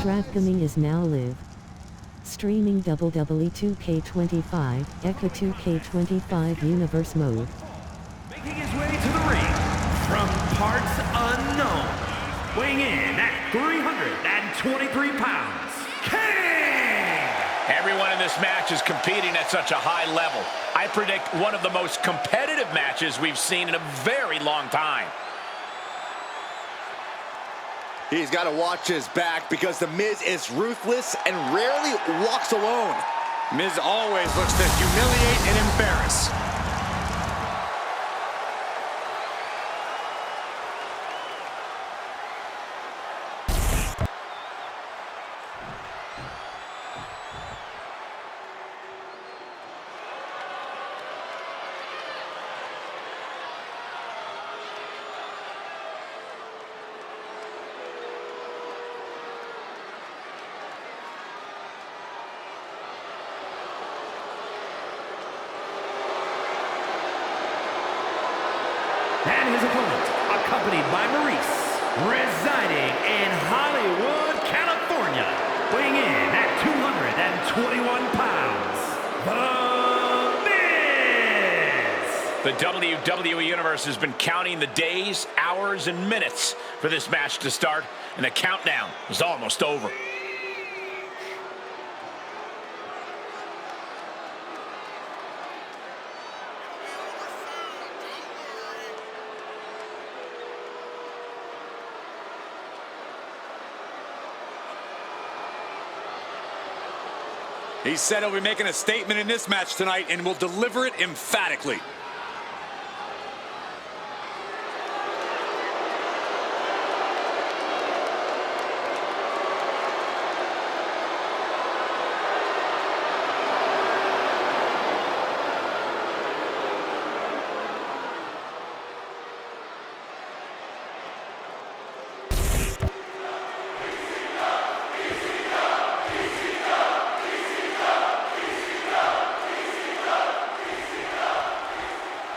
DraftKings is now live streaming WWE 2K25, ECHA 2K25 Universe Mode. Making his way to the ring from parts unknown, weighing in at 323 pounds, King! Everyone in this match is competing at such a high level. I predict one of the most competitive matches we've seen in a very long time. He's got to watch his back because The Miz is ruthless and rarely walks alone. Miz always looks to humiliate and embarrass. And his opponent, accompanied by Maurice, residing in Hollywood, California, weighing in at 221 pounds, The Miz! The WWE Universe has been counting the days, hours, and minutes for this match to start, and the countdown is almost over. He said he'll be making a statement in this match tonight and will deliver it emphatically.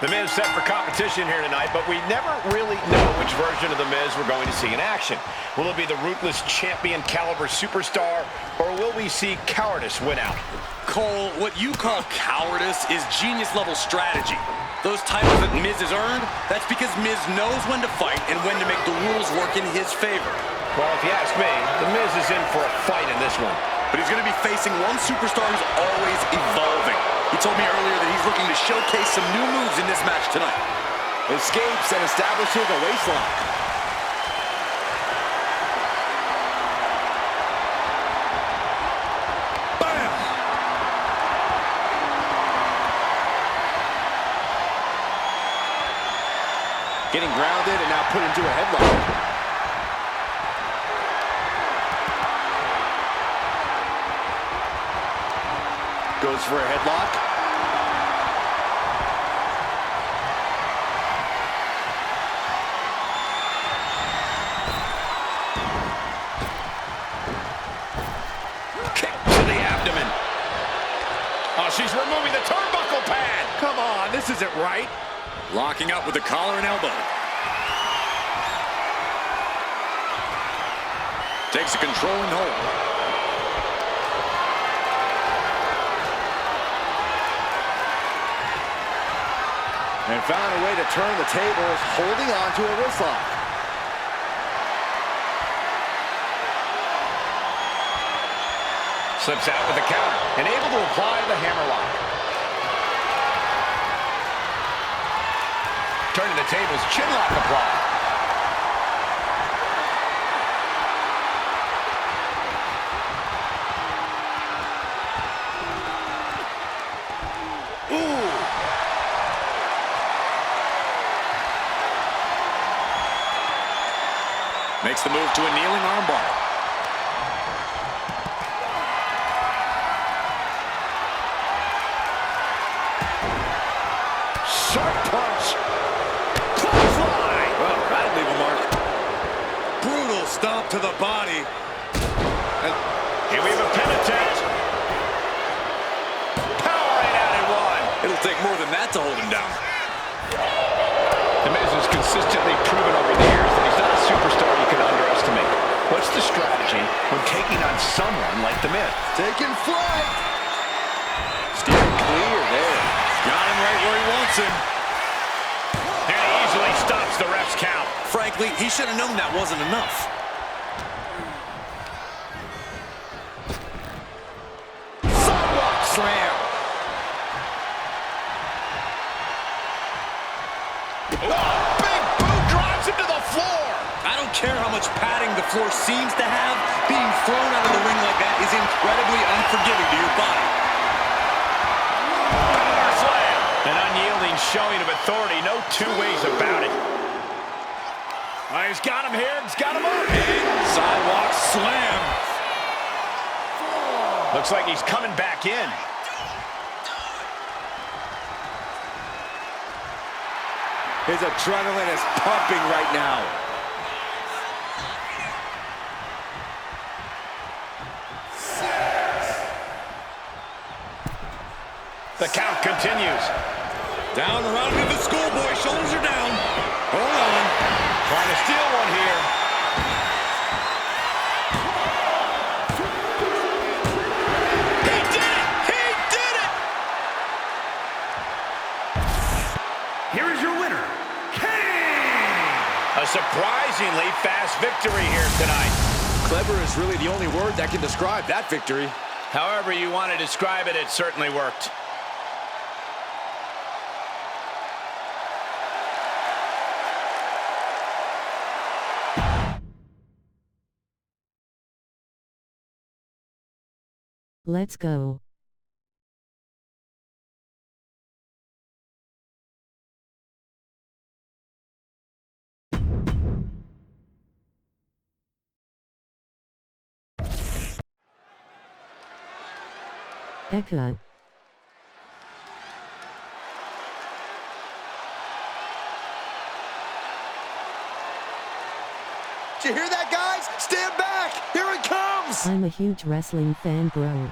The Miz set for competition here tonight, but we never really know which version of The Miz we're going to see in action. Will it be the ruthless champion caliber superstar, or will we see cowardice win out? Cole, what you call cowardice is genius-level strategy. Those titles that Miz has earned, that's because Miz knows when to fight and when to make the rules work in his favor. Well, if you ask me, The Miz is in for a fight in this one. But he's going to be facing one superstar who's always evolving. He told me earlier that he's looking to showcase some new moves in this match tonight. Escapes and establishes a waistlock. Bam! Getting grounded and now put into a headlock. Goes for a headlock. Kick to the abdomen. Oh, she's removing the turnbuckle pad. Come on, this isn't right. Locking up with the collar and elbow. Takes a controlling hold. And found a way to turn the tables, holding on to a wrist lock. Slips out with the counter and able to apply the hammerlock. Turning the tables, chinlock applied. Makes the move to a kneeling armbar. Sharp punch. Clothesline. Well, that'll leave a mark. Brutal stomp to the body. And here we have a pin attempt. Powering out at one. it'll take more than that to hold him down. The Miz has consistently proven over the years that he's not a superstar you can underestimate. What's the strategy when taking on someone like The Miz. Taking flight. Steering clear there. Got him right where he wants him. And he easily stops the ref's count. Frankly, he should have known that wasn't enough. Sidewalk slam. Oh, big boot drives him to the floor. I don't care how much padding the floor seems to have, being thrown out of the ring like that is incredibly unforgiving to your body. Power slam. An unyielding showing of authority, no two ways about it. He's got him here, he's got him up. And sidewalk slam. Looks like he's coming back in. His adrenaline is pumping right now. The count continues. Down around to the schoolboy. Shoulders are down. Hold on. Trying to steal one here. He did it! He did it! Here is your winner, Kane! A surprisingly fast victory here tonight. Clever is really the only word that can describe that victory. However you want to describe it, it certainly worked. Let's go. Eka. Did you hear that, guys? Stand back! Here it comes! I'm a huge wrestling fan, bro.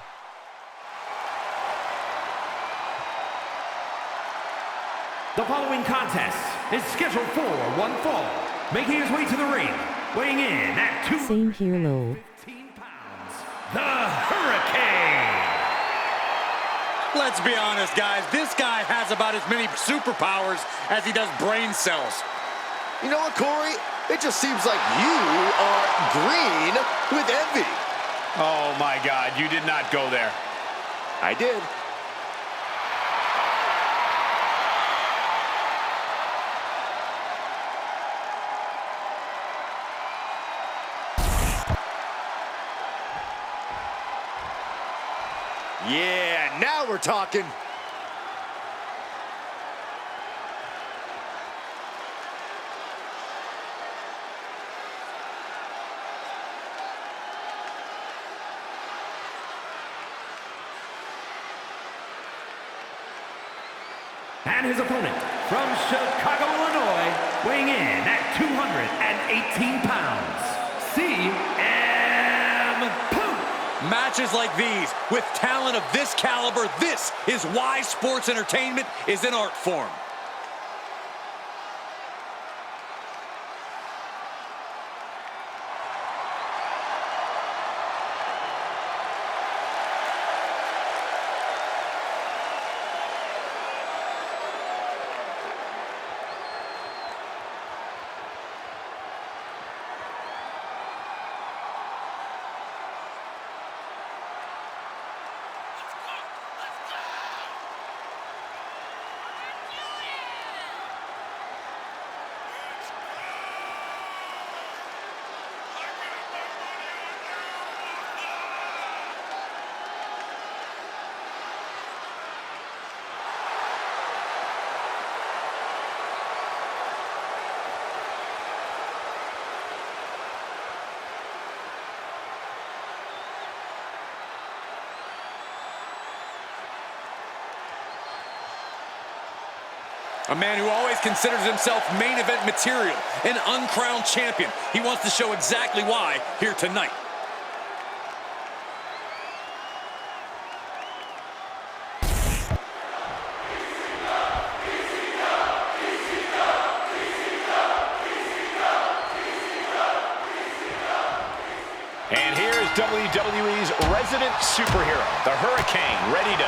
The following contest is scheduled for one fall. Making his way to the ring, weighing in at Same here, lol. 215 pounds, the Hurricane! Let's be honest, guys. This guy has about as many superpowers as he does brain cells. You know what, Corey? It just seems like you are green with envy. Oh my God, you did not go there. I did. Yeah, now we're talking. And his opponent from Chicago, Illinois, weighing in at 218 pounds, CM Punk. Matches like these, with talent of this caliber, this is why sports entertainment is an art form. A man who always considers himself main event material, an uncrowned champion. He wants to show exactly why here tonight. And here's WWE's resident superhero, the Hurricane, ready to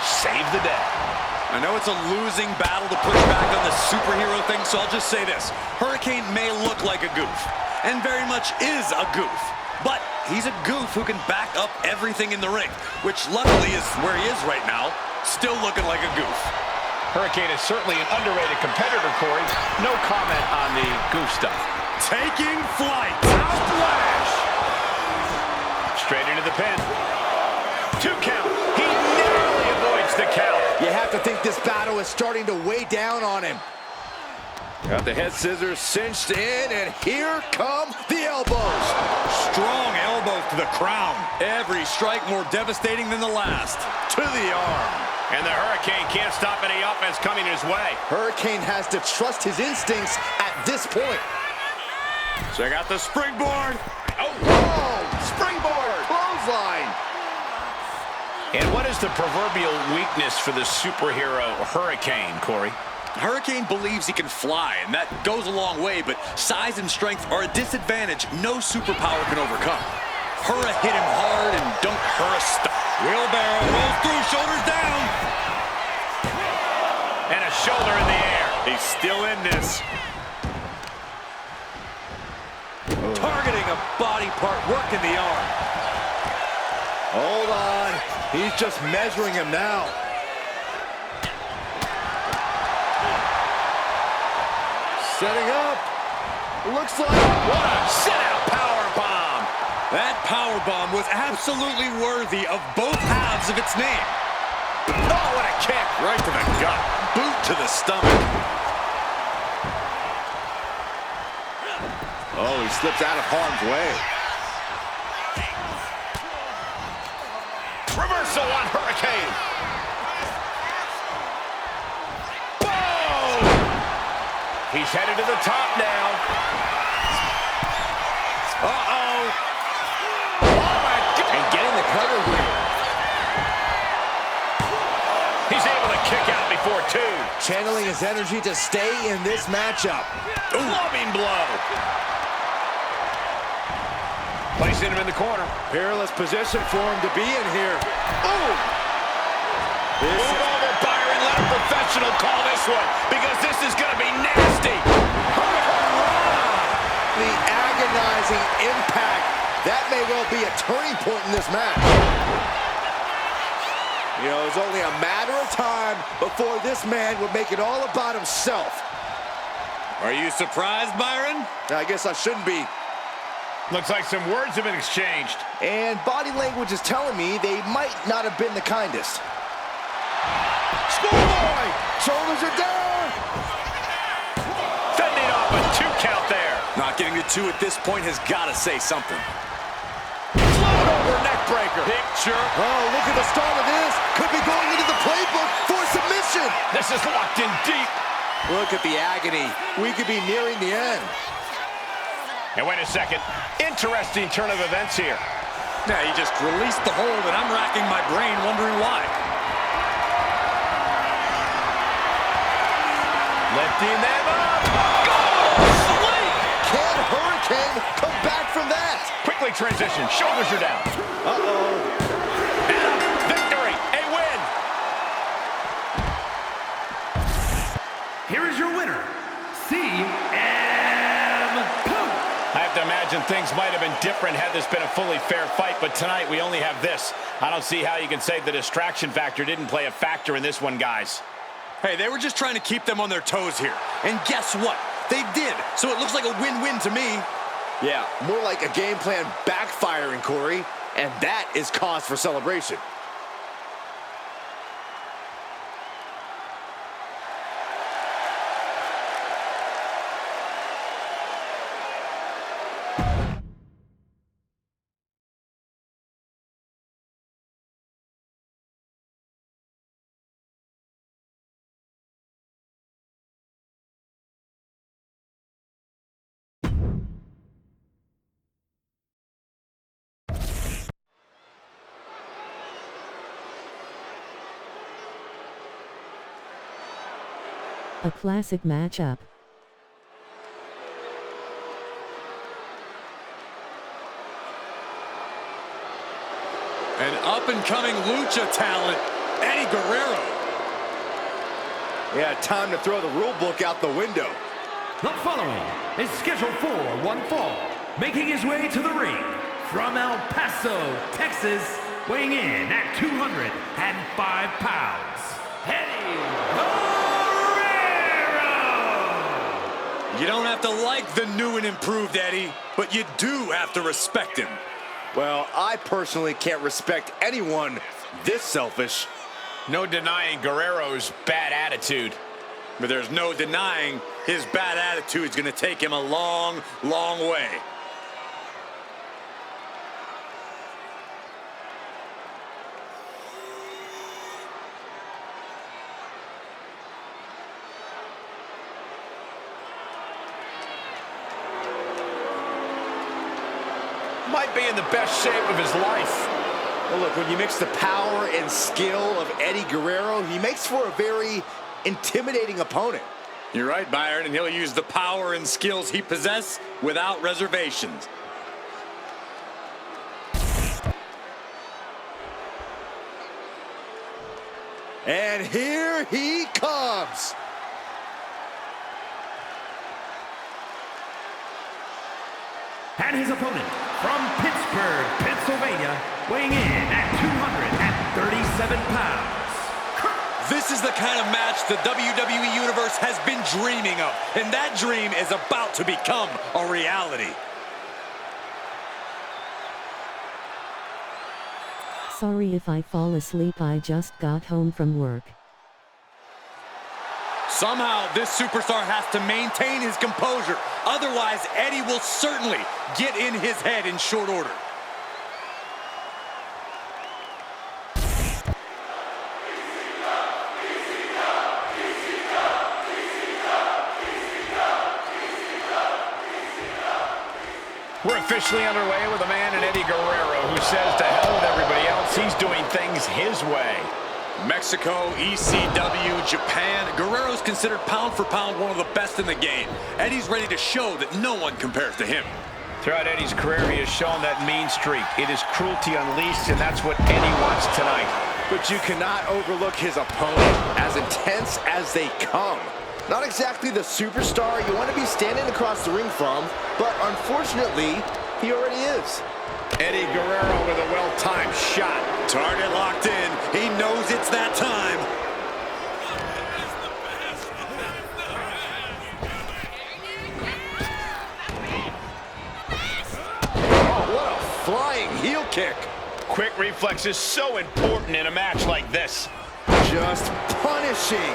save the day. I know it's a losing battle to push back on the superhero thing, so I'll just say this. Hurricane may look like a goof, and very much is a goof, but he's a goof who can back up everything in the ring, which luckily is where he is right now, still looking like a goof. Hurricane is certainly an underrated competitor, Corey. No comment on the goof stuff. Taking flight. Splash! Straight into the pin. 2 count. He narrowly avoids the count. You have to think this battle is starting to weigh down on him. Got the head scissors cinched in, and here come the elbows. Strong elbows to the crown. Every strike more devastating than the last. To the arm. And the Hurricane can't stop any offense coming his way. Hurricane has to trust his instincts at this point. Check out the springboard. Oh, Springboard! Clothesline! and what is the proverbial weakness for the superhero Hurricane, Corey? Hurricane believes he can fly, and that goes a long way, but size and strength are a disadvantage no superpower can overcome. Hurra hit him hard, and don't Hurra stop. Wheelbarrow rolls through, shoulders down. And a shoulder in the air. He's still in this. Targeting a body part, working the arm. Hold on. He's just measuring him now. Setting up. Looks like What a sit-out powerbomb. That powerbomb was absolutely worthy of both halves of its name. Oh, what a kick. Right to the gut. Boot to the stomach. Oh, he slips out of harm's way. Reversal on Hurricane. Boom! He's headed to the top now. Uh-oh. Oh, my God. And getting the cover here. He's able to kick out before 2. Channeling his energy to stay in this matchup. Loving blow. Placing him in the corner. Perilous position for him to be in here. Ooh! Move over, Byron. Let a professional call this one, because this is going to be nasty. The agonizing impact. That may well be a turning point in this match. You know, it's only a matter of time before this man would make it all about himself. Are you surprised, Byron? I guess I shouldn't be. Looks like some words have been exchanged. And body language is telling me they might not have been the kindest. Schoolboy! Shoulders are down! Fending off a 2 count there. Not getting to 2 at this point has got to say something. Float over neck breaker. Picture. Oh, look at the start of this. Could be going into the playbook for submission. This is locked in deep. Look at the agony. We could be nearing the end. And wait a second. Interesting turn of events here. Yeah, he just released the hold, and I'm racking my brain wondering why. Lifting them up. Can Hurricane come back from that? Quickly transition. Shoulders are down. Uh-oh. And a victory. A win. Here is your winner, CM Punk. I have to imagine things might have been different had this been a fully fair fight, but tonight we only have this. I don't see how you can say the distraction factor didn't play a factor in this one, guys. Hey, they were just trying to keep them on their toes here. And guess what? They did. So it looks like a win-win to me. Yeah, more like a game plan backfiring, Corey. And that is cause for celebration. A classic matchup. An up-and-coming lucha talent, Eddie Guerrero. Yeah, time to throw the rule book out the window. The following is scheduled for one fall, making his way to the ring from El Paso, Texas, weighing in at 205 pounds, Eddie Guerrero! You don't have to like the new and improved Eddie, but you do have to respect him. Well, I personally can't respect anyone this selfish. No denying Guerrero's bad attitude. But there's no denying his bad attitude's going to take him a long, long way. Might be in the best shape of his life. Well, look, when you mix the power and skill of Eddie Guerrero, he makes for a very intimidating opponent. You're right, Byron, and he'll use the power and skills he possesses without reservations. And here he comes. And his opponent from Pittsburgh, Pennsylvania, weighing in at 237 pounds. This is the kind of match the WWE Universe has been dreaming of, and that dream is about to become a reality. Sorry if I fall asleep, I just got home from work. Somehow, this superstar has to maintain his composure. Otherwise, Eddie will certainly get in his head in short order. We're officially underway with a man in Eddie Guerrero who says to hell with everybody else. He's doing things his way. Mexico, ECW, Japan. Guerrero's considered pound for pound one of the best in the game. Eddie's ready to show that no one compares to him. Throughout Eddie's career, he has shown that mean streak. It is cruelty unleashed, and that's what Eddie wants tonight. But you cannot overlook his opponent, as intense as they come. Not exactly the superstar you want to be standing across the ring from, but unfortunately, he already is. Eddie Guerrero with a well-timed shot. Target locked in. He knows it's that time. Oh, what a flying heel kick. Quick reflexes so important in a match like this. Just punishing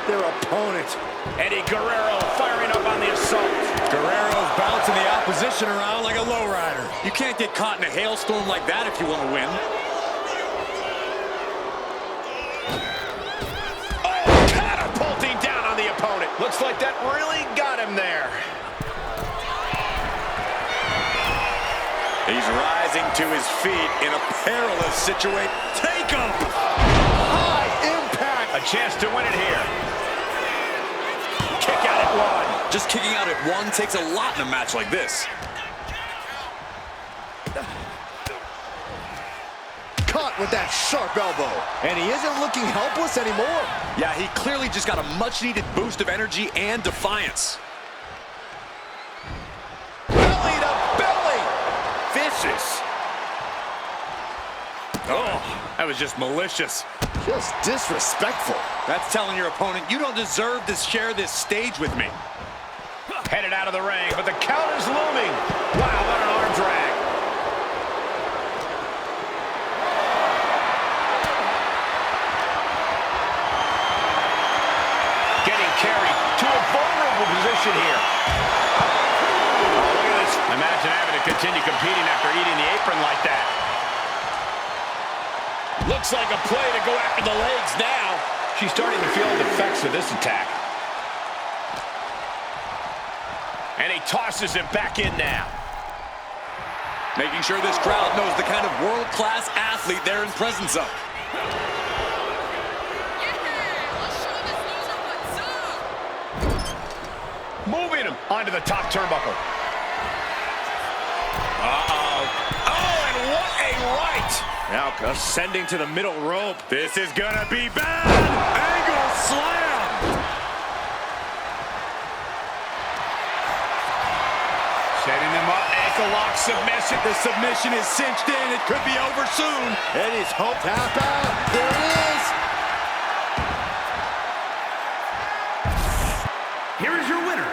their opponent. Eddie Guerrero firing up on the assault. Guerrero's bouncing the opposition around like a lowrider. You can't get caught in a hailstorm like that if you want to win. Oh, catapulting down on the opponent. Looks like that really got him there. He's rising to his feet in a perilous situation. Take him! High impact. A chance to win it here. Kick out at one. Just kicking out at one takes a lot in a match like this. Caught with that sharp elbow. And he isn't looking helpless anymore. Yeah, he clearly just got a much-needed boost of energy and defiance. Belly to belly. Vicious. Oh, that was just malicious. Just disrespectful. That's telling your opponent, you don't deserve to share this stage with me. Headed out of the ring, but the count is looming. Wow, what an arm drag. Getting carried to a vulnerable position here. Oh, look at this. Imagine having to continue competing after eating the apron like that. Looks like a play to go after the legs now. She's starting to feel the effects of this attack. And he tosses it back in now. Making sure this crowd knows the kind of world-class athlete they're in presence of. Moving him onto the top turnbuckle. Uh-oh. Oh, and what a right! Now ascending to the middle rope. This is gonna be bad. Angle slam. Setting them up, ankle lock submission. The submission is cinched in. It could be over soon. Eddie's hope tap out. There it is. Here is your winner,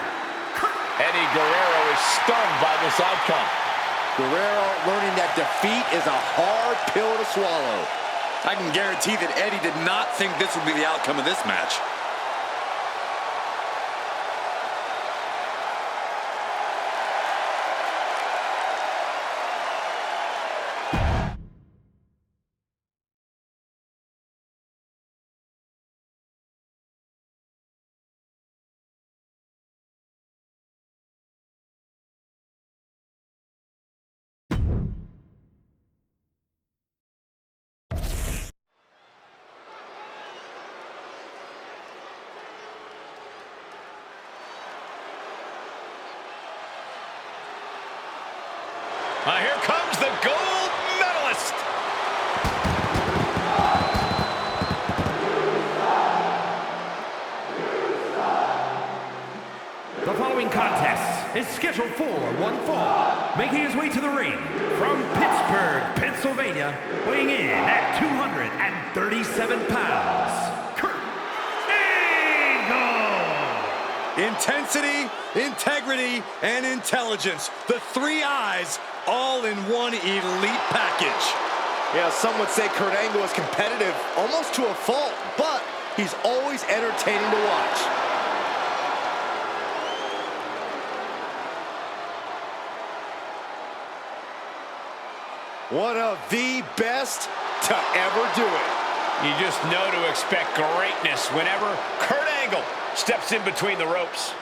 Eddie Guerrero is stunned by this outcome. Guerrero learning that defeat is a hard pill to swallow. I can guarantee that Eddie did not think this would be the outcome of this match. Here comes the gold medalist. The following contest is scheduled for one fall. Making his way to the ring from Pittsburgh, Pennsylvania, weighing in at 237 pounds, Kurt Angle. Intensity, integrity, and intelligence. The three I's all in one elite package. Yeah, some would say Kurt Angle is competitive almost to a fault, but he's always entertaining to watch. One of the best to ever do it. You just know to expect greatness whenever Kurt Angle steps in between the ropes.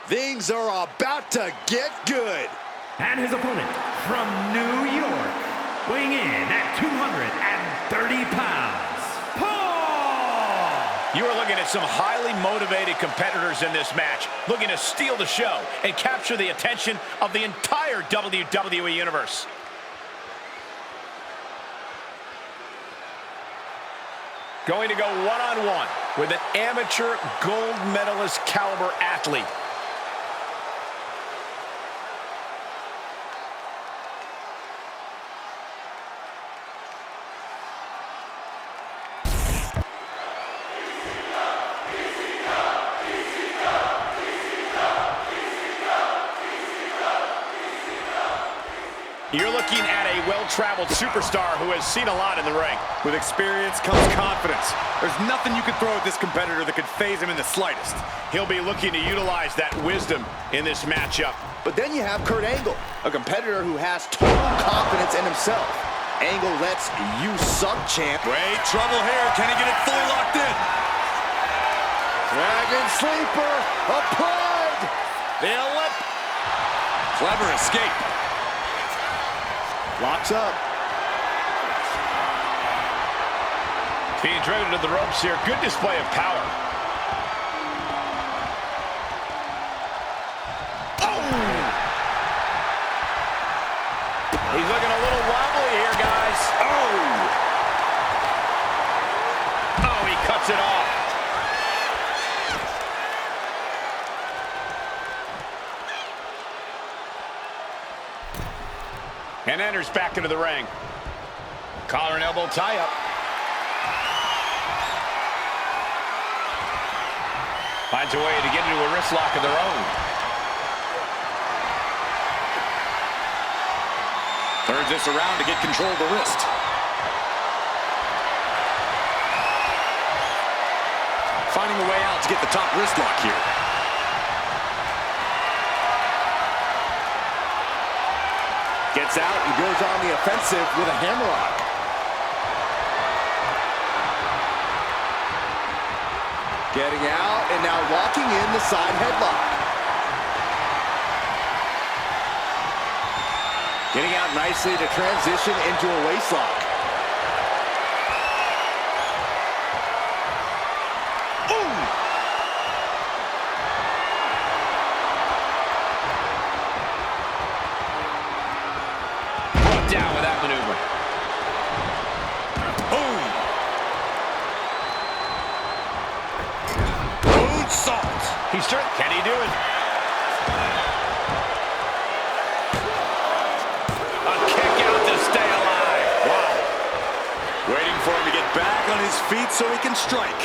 Things are about to get good. And his opponent from New York, weighing in at 230 pounds, Paul! You are looking at some highly motivated competitors in this match, looking to steal the show and capture the attention of the entire WWE Universe. Going to go one-on-one with an amateur gold medalist caliber athlete. You're looking at a well-traveled superstar who has seen a lot in the ring. With experience comes confidence. There's nothing you can throw at this competitor that could faze him in the slightest. He'll be looking to utilize that wisdom in this matchup. But then you have Kurt Angle, a competitor who has total confidence in himself. Angle lets "you suck" chant. Wait, trouble here. Can he get it fully locked in? Dragon Sleeper applied. The lip. Clever escape. Locks up. Being driven to the ropes here. Good display of power. Oh! He's looking a little wobbly here, guys. Oh! Oh, he cuts it off. And enters back into the ring. Collar and elbow tie-up. Finds a way to get into a wrist lock of their own. Turns this around to get control of the wrist. Finding a way out to get the top wrist lock here. Gets out and goes on the offensive with a hammerlock. Getting out and now locking in the side headlock. Getting out nicely to transition into a waistlock. down with that maneuver. Boom. Moonsault. Can he do it? A kick out to stay alive. Wow. Waiting for him to get back on his feet so he can strike.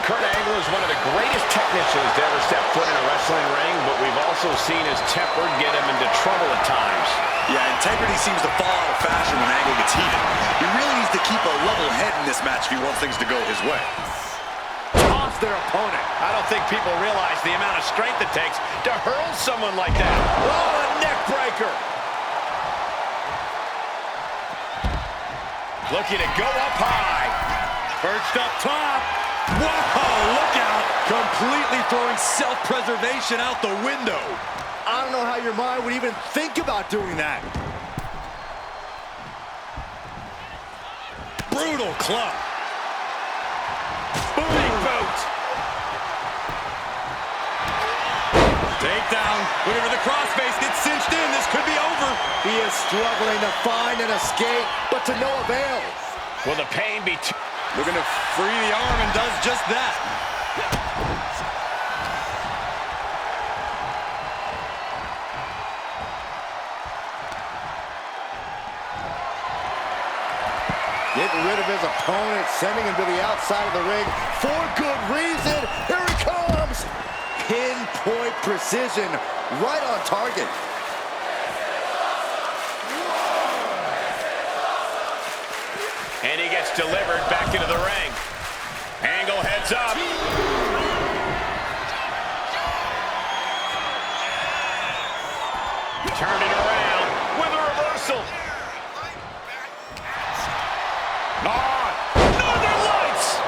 Kurt Angle is one of the greatest technicians to ever step foot in a wrestling ring, but we've also seen his temper get him into trouble at times. Yeah, integrity seems to fall out of fashion when Angle gets heated. He really needs to keep a level head in this match if he wants things to go his way. Toss their opponent. I don't think people realize the amount of strength it takes to hurl someone like that. Oh, a neck breaker. Looking to go up high. Perched up top. Whoa, look out. Completely throwing self-preservation out the window. I don't know how your mind would even think about doing that. Brutal club. Booty boot. Takedown. Looking for the crossface. Gets cinched in. This could be over. He is struggling to find an escape, but to no avail. Will the pain be too... Looking to free the arm and does just that. Getting rid of his opponent, sending him to the outside of the ring for good reason. Here he comes. Pinpoint precision, right on target. And he gets delivered back into the ring. Angle heads up. Turn it around with a reversal. Northern Lights!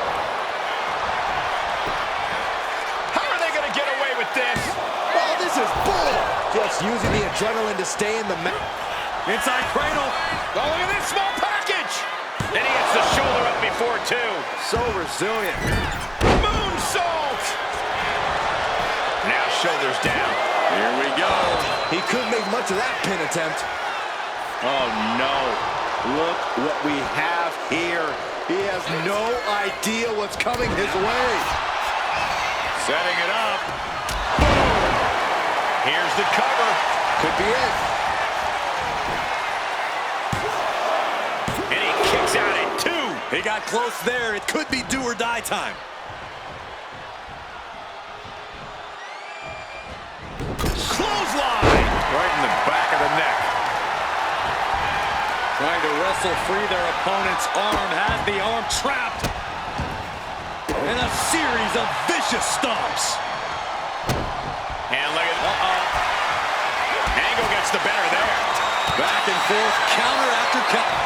How are they going to get away with this? Oh, this is bull. Just using the adrenaline to stay in the match. Inside cradle. Oh, look at this small package. Then he gets the shoulder up before two. So resilient. Moonsault! Now shoulders down. Here we go. He couldn't make much of that pin attempt. Oh, no. Look what we have here. He has no idea what's coming his way. Setting it up. Boom. Here's the cover. Could be it. And he kicks out at two. He got close there. It could be do or die time. Clothesline. Right in the back of the neck. Trying to wrestle free their opponent's arm. Has the arm trapped. And a series of vicious stomps. And look at... Angle gets the better there. Back and forth, counter after counter.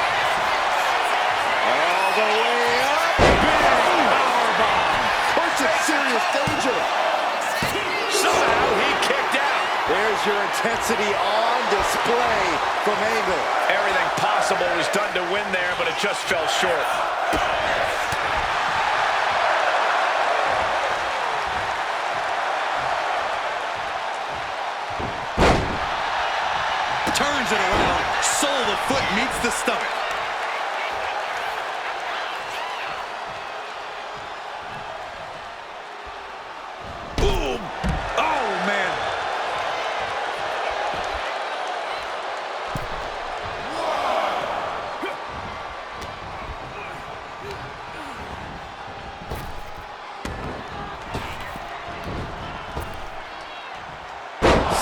All the way up. Big powerbomb. Puts in serious danger. Somehow he kicked out. There's your intensity on display from Angle. Everything possible was done to win there, but it just fell short. Turns it around. Sole of the foot meets the stomach. Boom. Oh, man.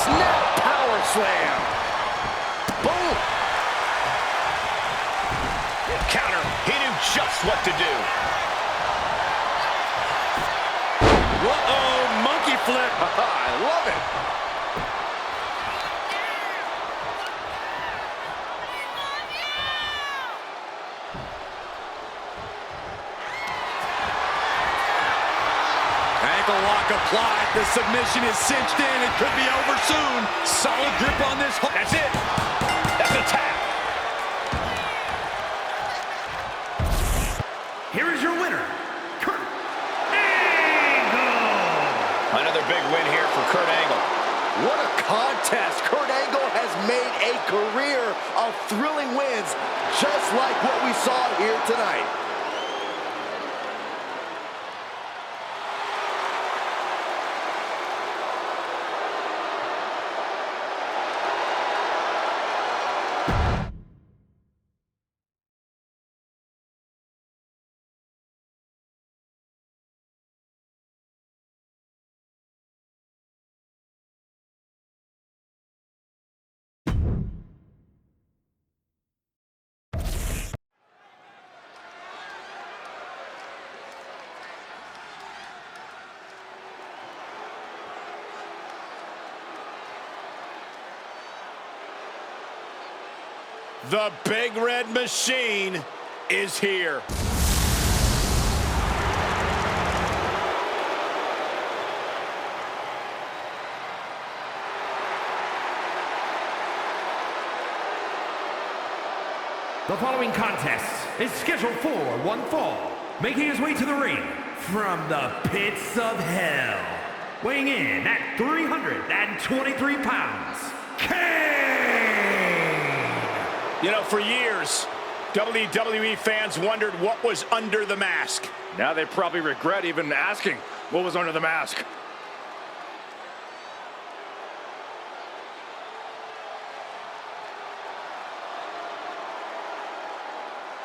Snap power slam. Boom. Counter. He knew just what to do. Uh-oh, monkey flip. I love it. Ankle lock applied. The submission is cinched in. It could be over soon. Solid grip on this. That's it. That's a tap. Here is your winner, Kurt Angle. Another big win here for Kurt Angle. What a contest. Kurt Angle has made a career of thrilling wins, just like what we saw here tonight. The Big Red Machine is here. The following contest is scheduled for one fall, making his way to the ring from the pits of hell, weighing in at 323 pounds, Kane! You know, for years, WWE fans wondered what was under the mask. Now they probably regret even asking what was under the mask.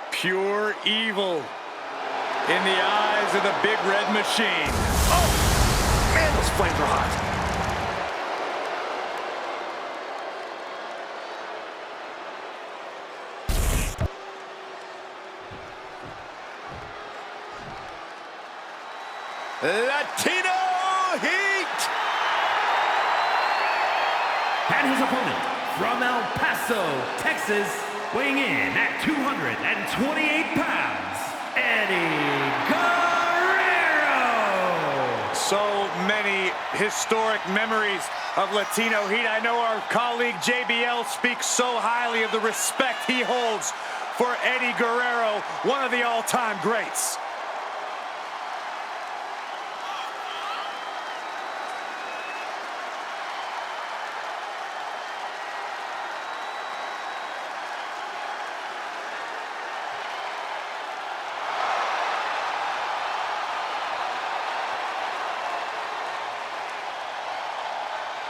Pure evil in the eyes of the Big Red Machine. Oh, man, those flames are hot. Latino Heat! And his opponent from El Paso, Texas, weighing in at 228 pounds, Eddie Guerrero! So many historic memories of Latino Heat. I know our colleague JBL speaks so highly of the respect he holds for Eddie Guerrero, one of the all-time greats.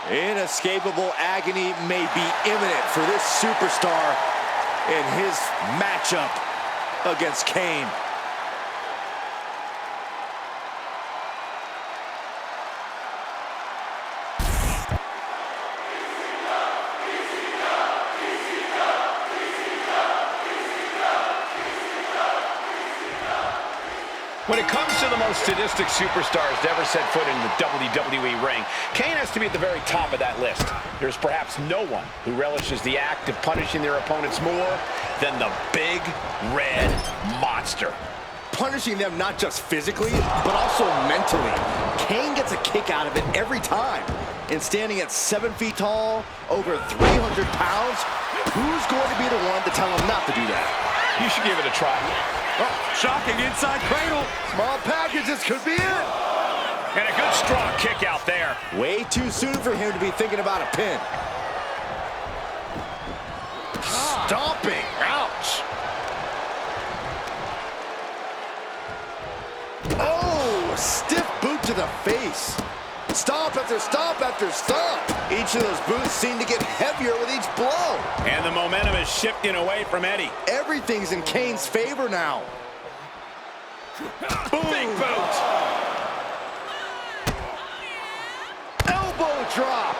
Inescapable agony may be imminent for this superstar in his matchup against Kane. When it comes to the most sadistic superstars to ever set foot in the WWE ring, Kane has to be at the very top of that list. There's perhaps no one who relishes the act of punishing their opponents more than the Big Red Monster. Punishing them not just physically, but also mentally. Kane gets a kick out of it every time. And standing at 7 feet tall, over 300 pounds, who's going to be the one to tell him not to do that? You should give it a try. Oh, shocking inside cradle. Small packages could be it. And a good strong kick out there. Way too soon for him to be thinking about a pin. Stomping. Ouch. Oh, stiff boot to the face. Stomp after stomp after stomp. Each of those boots seem to get heavier with each blow. And the momentum is shifting away from Eddie. Everything's in Kane's favor now. Boom. Big boot. Elbow drop.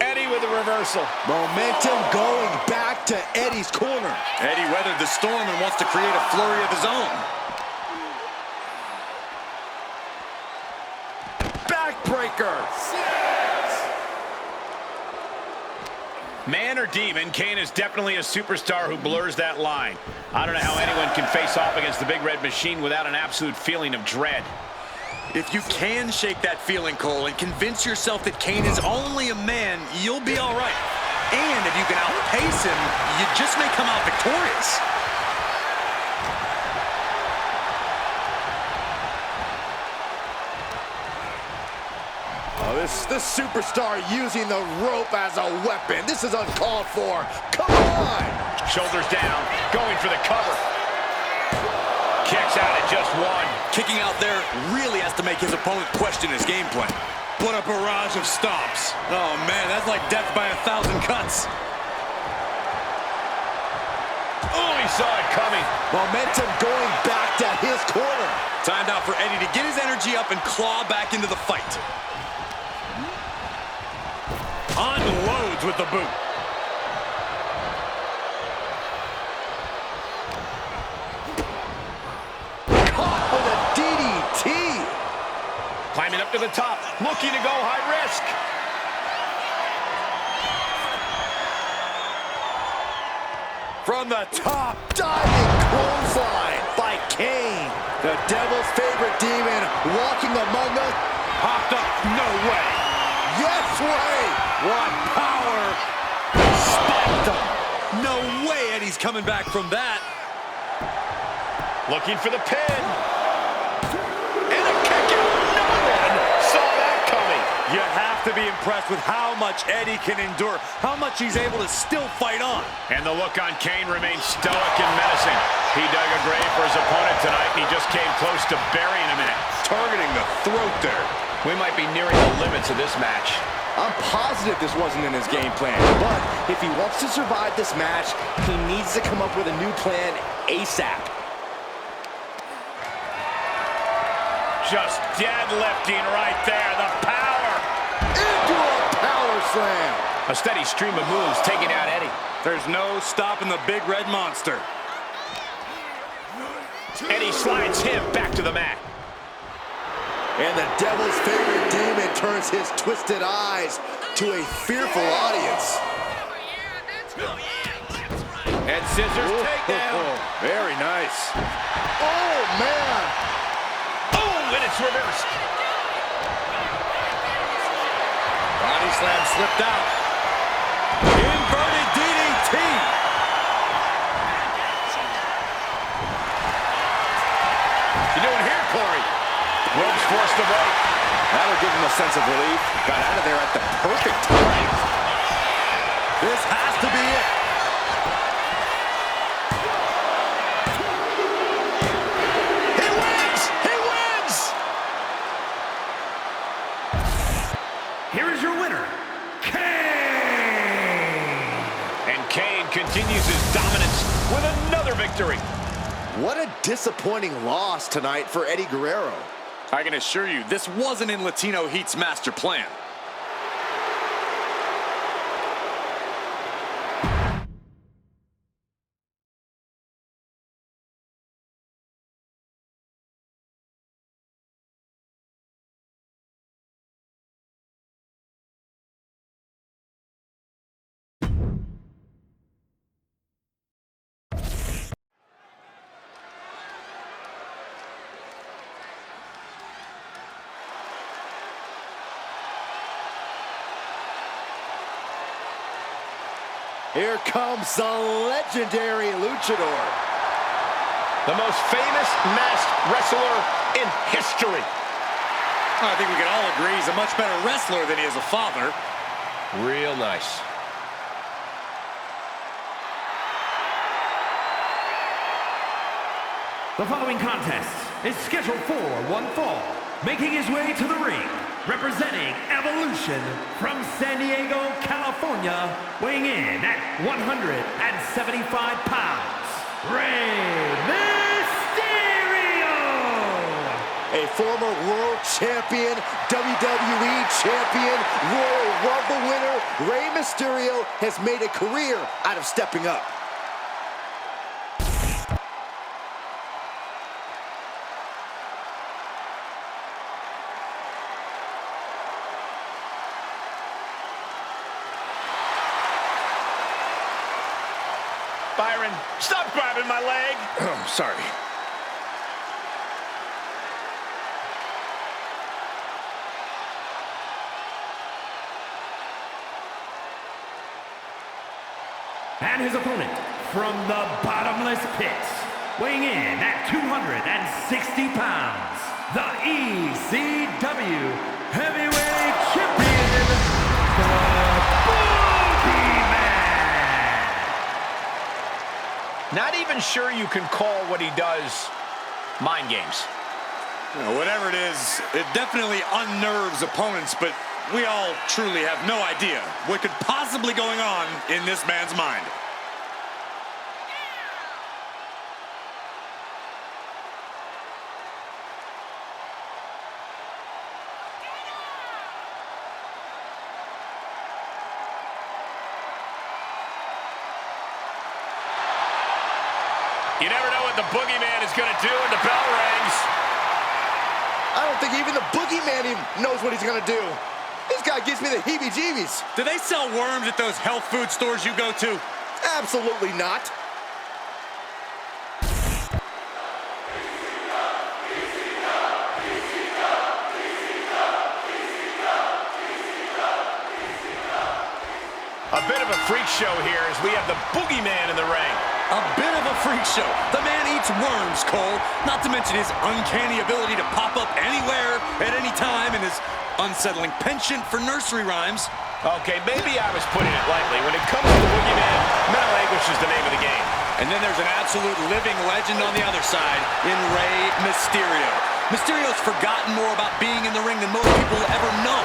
Eddie with the reversal. Momentum going back to Eddie's corner. Eddie weathered the storm and wants to create a flurry of his own. Backbreaker. Man or demon, Kane is definitely a superstar who blurs that line. I don't know how anyone can face off against the Big Red Machine without an absolute feeling of dread. If you can shake that feeling, Cole, and convince yourself that Kane is only a man, you'll be all right. And if you can outpace him, you just may come out victorious. Oh, this superstar using the rope as a weapon. This is uncalled for. Come on! Shoulders down, going for the cover. Kicks out at just one. Kicking out there really has to make his opponent question his game plan. What a barrage of stomps. Oh, man, that's like death by 1,000 cuts. Oh, he saw it coming. Momentum going back to his corner. Time now for Eddie to get his energy up and claw back into the fight. Unloads with the boot. Caught with a DDT. Climbing up to the top, looking to go high risk. From the top, diving clothesline by Kane. The Devil's favorite demon walking among us. Popped up, no way. Yes way. What power. Spiked him. No way Eddie's coming back from that. Looking for the pin. And a kick out. No one saw that coming. You have to be impressed with how much Eddie can endure, how much he's able to still fight on. And the look on Kane remains stoic and menacing. He dug a grave for his opponent tonight, and he just came close to burying him in it. Targeting the throat there. We might be nearing the limits of this match. I'm positive this wasn't in his game plan, but if he wants to survive this match, he needs to come up with a new plan ASAP. Just deadlifting right there. The power. Into a power slam. A steady stream of moves taking out Eddie. There's no stopping the big red monster. Eddie slides him back to the mat. And the Devil's favorite demon turns his twisted eyes to a fearful audience. And scissors takedown. Very nice. Oh, man. Oh, and it's reversed. Body slam slipped out. Inverted DDT. You doing here, Corey? Ropes forced to break. That'll give him a sense of relief. Got out of there at the perfect time. This has to be it. He wins! He wins! Here is your winner, Kane! And Kane continues his dominance with another victory. What a disappointing loss tonight for Eddie Guerrero. I can assure you, this wasn't in Latino Heat's master plan. Here comes the legendary luchador. The most famous masked wrestler in history. I think we can all agree he's a much better wrestler than he is a father. Real nice. The following contest is scheduled for one fall. Making his way to the ring, representing Evolution from San Diego, California, weighing in at 175 pounds, Rey Mysterio! A former world champion, WWE champion, Royal Rumble winner, Rey Mysterio has made a career out of stepping up. Byron, stop grabbing my leg. Oh, sorry. And his opponent from the bottomless pit, weighing in at 260 pounds, the ECW Heavyweight Champion, the Boogeyman. Not even sure you can call what he does mind games. You know, whatever it is, it definitely unnerves opponents, but we all truly have no idea what could possibly going on in this man's mind. You never know what the Boogeyman is going to do when the bell rings. I don't think even the Boogeyman even knows what he's gonna do. This guy gives me the heebie-jeebies. Do they sell worms at those health food stores you go to? Absolutely not. A bit of a freak show here as we have the Boogeyman in the ring. A bit of a freak show. The man eats worms, Cole. Not to mention his uncanny ability to pop up anywhere at any time and his unsettling penchant for nursery rhymes. Okay, maybe I was putting it lightly. When it comes to the Boogeyman, mental anguish is the name of the game. And then there's an absolute living legend on the other side in Rey Mysterio. Mysterio's forgotten more about being in the ring than most people will ever know.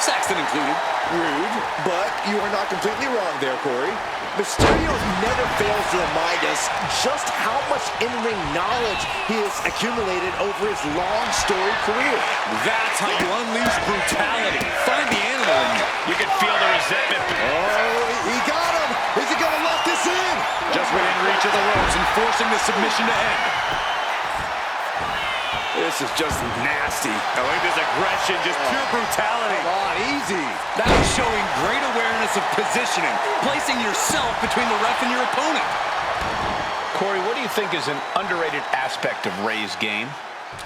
Saxton included. Rude, but you are not completely wrong there, Corey. Mysterio never fails to remind us just how much in-ring knowledge he has accumulated over his long, storied career. That's how you unleash brutality. Find the animal in you. You can feel the resentment. Oh, he got him! Is he gonna lock this in? Just within reach of the ropes and forcing the submission to end. This is just nasty. Oh, look at this aggression, just pure brutality. Come on, easy. That is showing great awareness of positioning, placing yourself between the ref and your opponent. Corey, what do you think is an underrated aspect of Rey's game?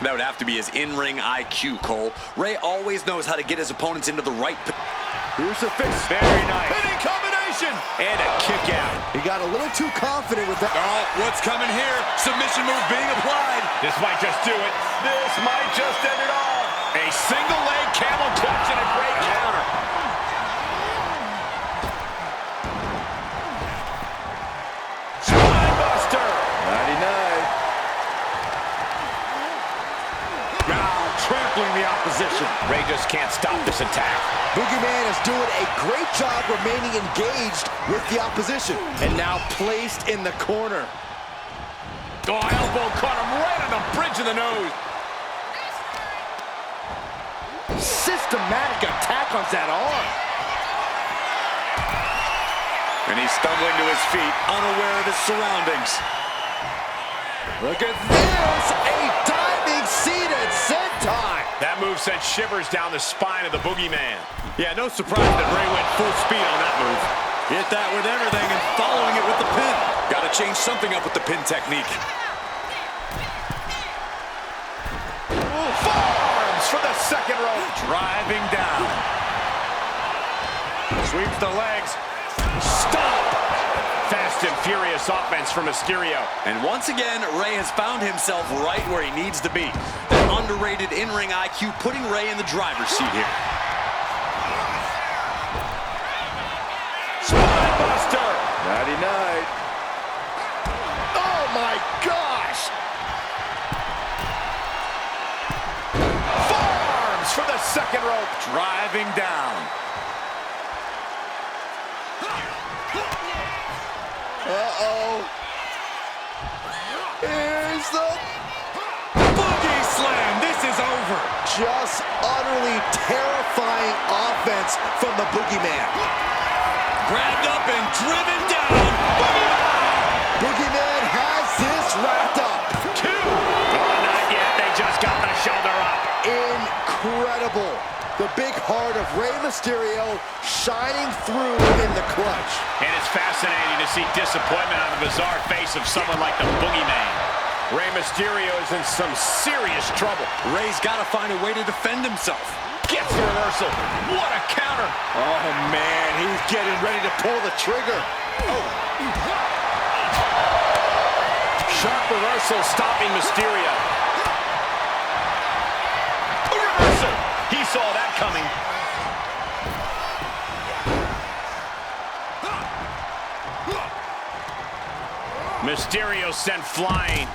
That would have to be his in-ring IQ, Cole. Rey always knows how to get his opponents into the right position. Crucifix. Very nice. Hitting combination. And a kick out. He got a little too confident with that. Oh, what's coming here? Submission move being applied. This might just do it. This might just end it all. A single leg camel clutch and a great counter. Spinebuster. 99. Now trampling the opposition. Rey just can't stop this attack. Boogeyman is doing a great job remaining engaged with the opposition. And now placed in the corner. Oh, elbow caught him right on the bridge of the nose. Systematic attack on that arm. And he's stumbling to his feet, unaware of his surroundings. Look at this, a diving seated senton. That move sent shivers down the spine of the Boogeyman. Yeah, no surprise that Rey went full speed on that move. Hit that with everything and following it with the pin. Got to change something up with the pin technique. Forearms for the second rope. Driving down. Sweeps the legs. Stop! Fast and furious offense from Mysterio. And once again, Rey has found himself right where he needs to be. That underrated in-ring IQ putting Rey in the driver's seat here. Spinebuster! 99. Oh my gosh! Forearms for the second rope. Driving down. Uh-oh. Here's the Boogie slam. This is over. just utterly terrifying offense from the Boogeyman. Grabbed up and driven down. Boogeyman has this wrapped up. Two. Oh, not yet. They just got the shoulder up. Incredible. The big heart of Rey Mysterio shining through in the clutch. And it's fascinating to see disappointment on the bizarre face of someone like the Boogeyman. Rey Mysterio is in some serious trouble. Rey's got to find a way to defend himself. Gets the reversal. What a counter. Oh man, he's getting ready to pull the trigger. Sharp reversal stopping Mysterio. A reversal. He saw that coming. Mysterio sent flying.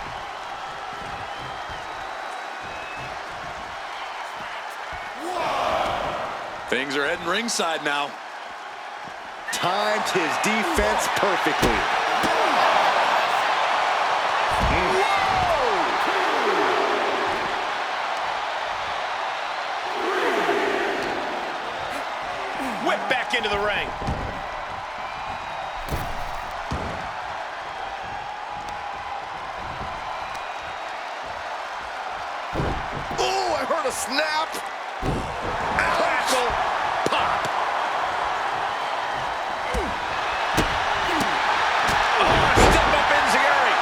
Things are heading ringside now. Timed his defense perfectly. Whip back into the ring. Oh, I heard a snap. Classical pop. Oh, step up Enziguri.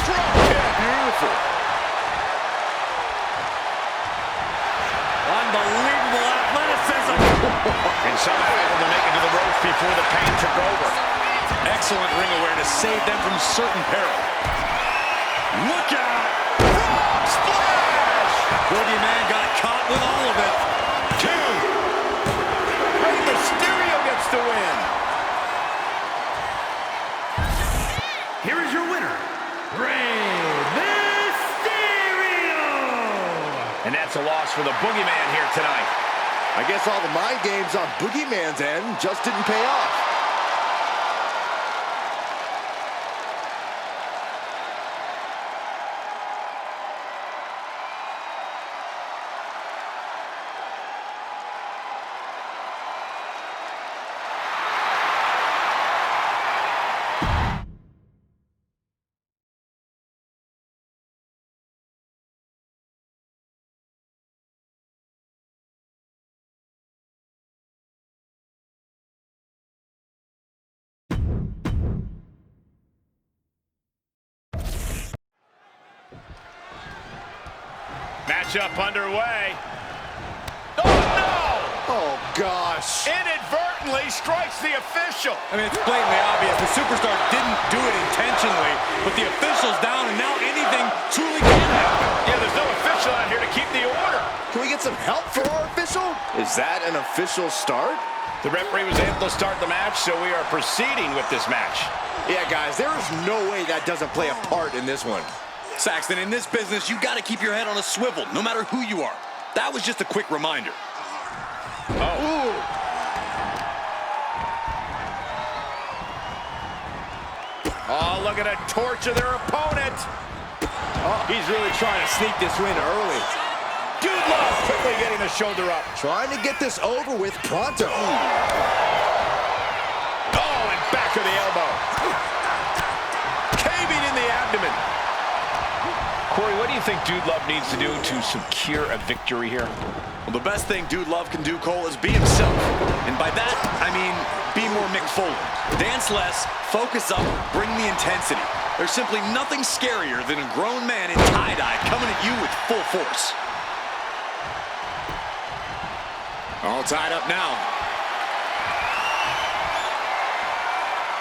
Drop kick. Beautiful. Unbelievable athleticism. And somehow able to make it to the ropes before the pain took over. Excellent ring awareness saved them from certain peril. Look out! Frog splash! Boogeyman got caught with all of it. 2. Rey Mysterio gets the win. Here is your winner, Rey Mysterio! And that's a loss for the Boogeyman here tonight. I guess all the mind games on Boogeyman's end just didn't pay off. Matchup underway. Oh, no! Oh, gosh. Inadvertently strikes the official. I mean, it's blatantly obvious. The superstar didn't do it intentionally, but the official's down, and now anything truly can happen. Yeah, there's no official out here to keep the order. Can we get some help for our official? Is that an official start? The referee was able to start the match, so we are proceeding with this match. Yeah, guys, there is no way that doesn't play a part in this one. Saxton, in this business, you got to keep your head on a swivel, no matter who you are. That was just a quick reminder. Oh. Oh, look at a torch of their opponent. Oh, he's really trying to sneak this win early. Dude Love quickly getting the shoulder up. Trying to get this over with pronto. Oh, and back of the elbow. Caving in the abdomen. Corey, what do you think Dude Love needs to do to secure a victory here? Well, the best thing Dude Love can do, Cole, is be himself. And by that, I mean be more Mick Foley. Dance less, focus up, bring the intensity. There's simply nothing scarier than a grown man in tie-dye coming at you with full force. All tied up now.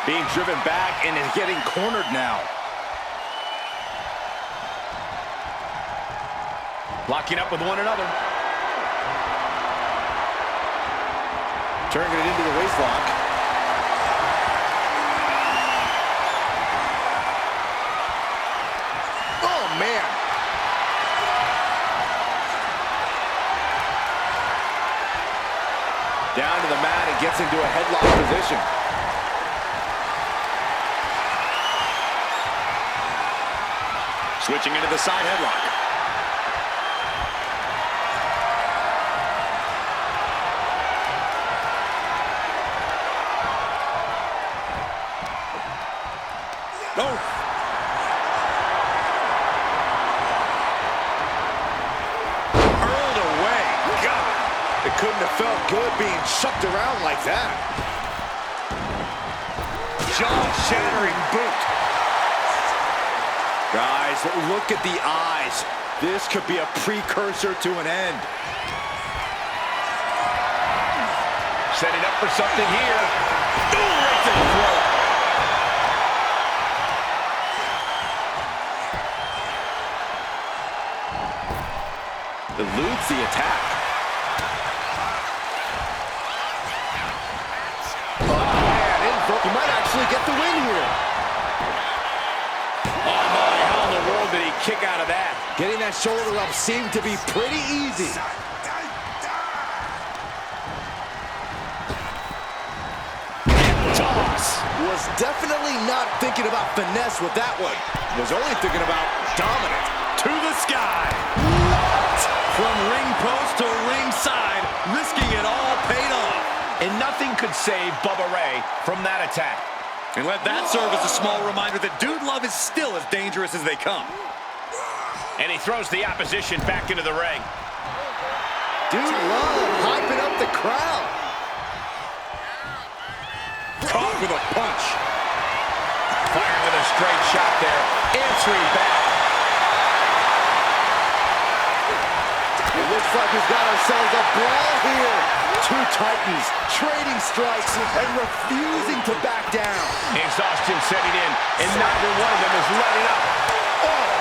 Being driven back and is getting cornered now. Locking up with one another. Turning it into the waistlock. Oh, man. Down to the mat and gets into a headlock position. Switching into the side headlock. Oh. Hurled away. God. It couldn't have felt good being shucked around like that. Jaw-shattering boot. Guys, look at the eyes. This could be a precursor to an end. Setting up for something here. Ooh, right to the throat. Eludes the attack. Oh, man, he might actually get the win here. Oh, my, how in the world did he kick out of that? Getting that shoulder up seemed to be pretty easy. Toss. Was definitely not thinking about finesse with that one. Was only thinking about dominance. To the sky. From ring post to ringside, risking it all paid off. And nothing could save Bubba Ray from that attack. And let that serve as a small reminder that Dude Love is still as dangerous as they come. And he throws the opposition back into the ring. Dude Love hyping up the crowd. Caught with a punch. Firing with a straight shot there. Answering back. It looks like we've got ourselves a brawl here. Two Titans trading strikes and refusing to back down. Exhaustion setting in, and neither one of them is letting up. Oh!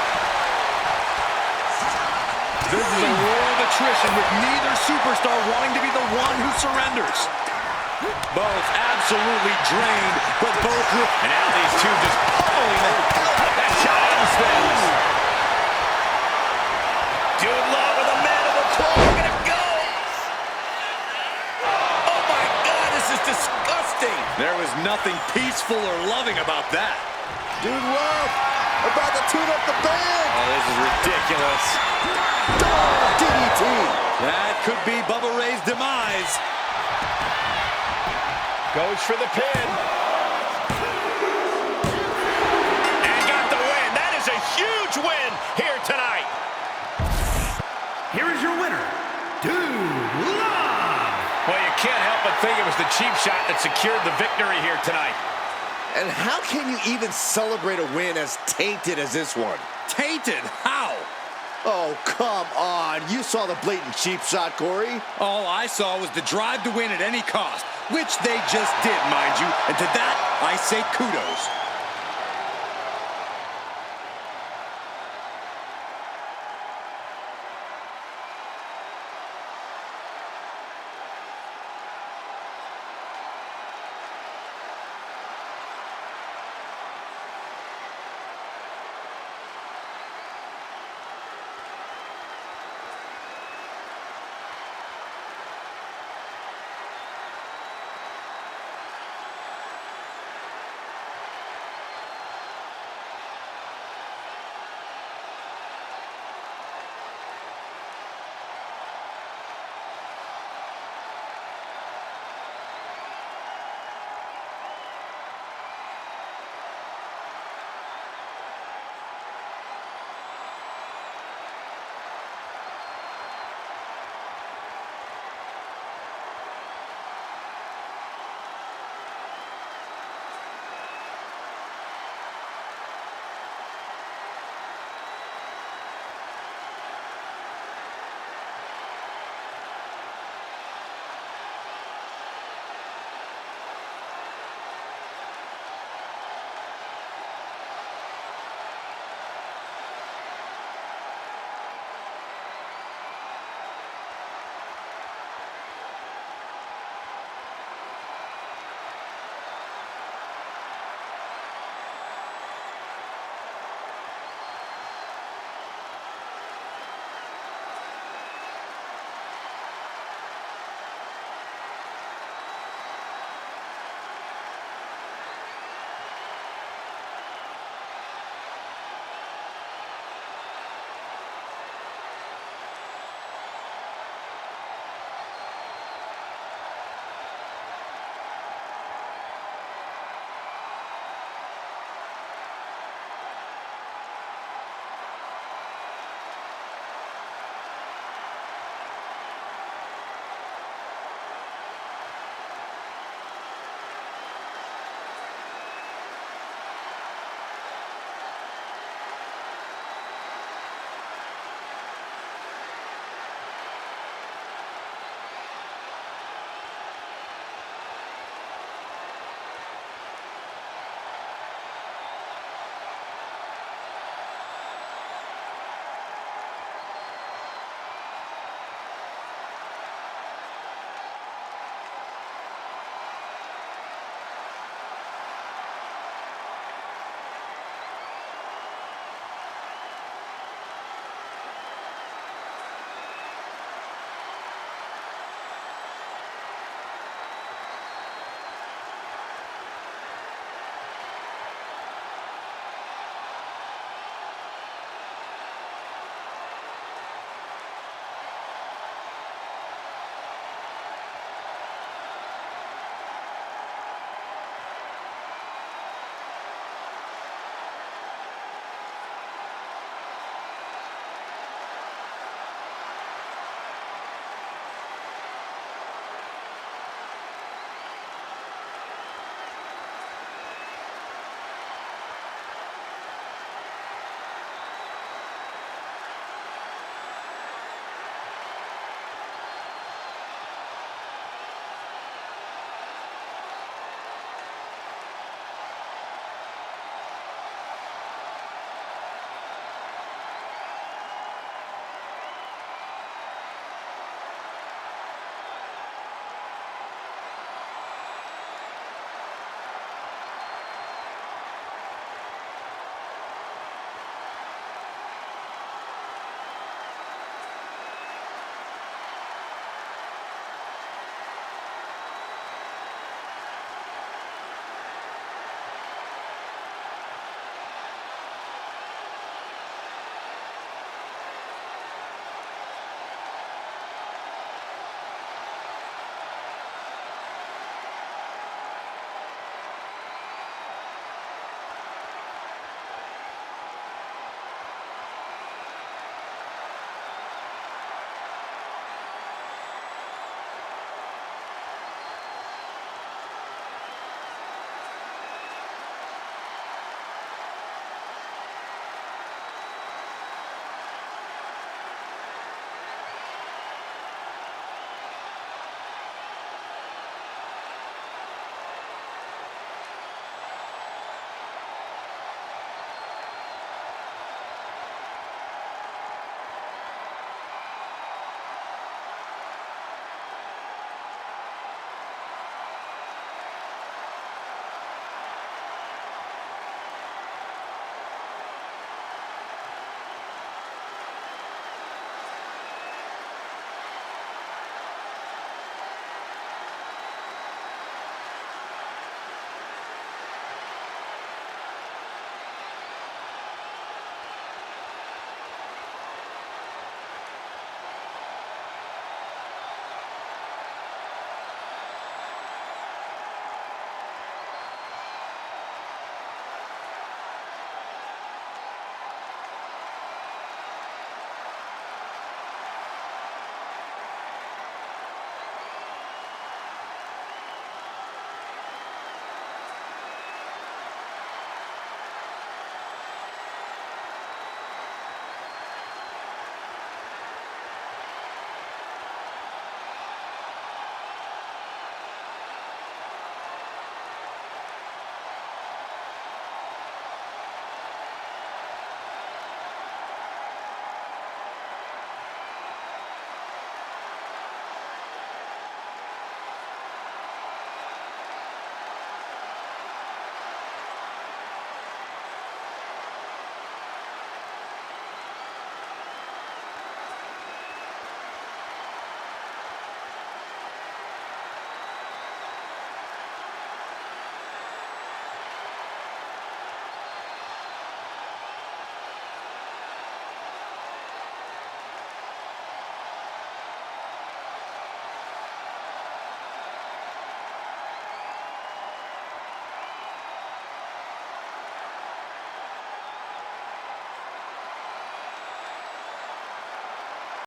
This is a war of attrition with neither superstar wanting to be the one who surrenders. Both absolutely drained, but both with... And now these two just pummeling them. That shot ends things. Dude Love with a man of the claw. Look at him go. Oh, my God, this is disgusting. There was nothing peaceful or loving about that. Dude Love about to tune up the band. Oh, this is ridiculous. Oh, DDT. That could be Bubba Ray's demise. Goes for the pin. And got the win. That is a huge win here tonight. Here is your winner, Dude Love. Well, you can't help but think it was the cheap shot that secured the victory here tonight. And how can you even celebrate a win as tainted as this one? Tainted? How? Oh, come on. You saw the blatant cheap shot, Corey. All I saw was the drive to win at any cost, which they just did, mind you. And to that, I say kudos.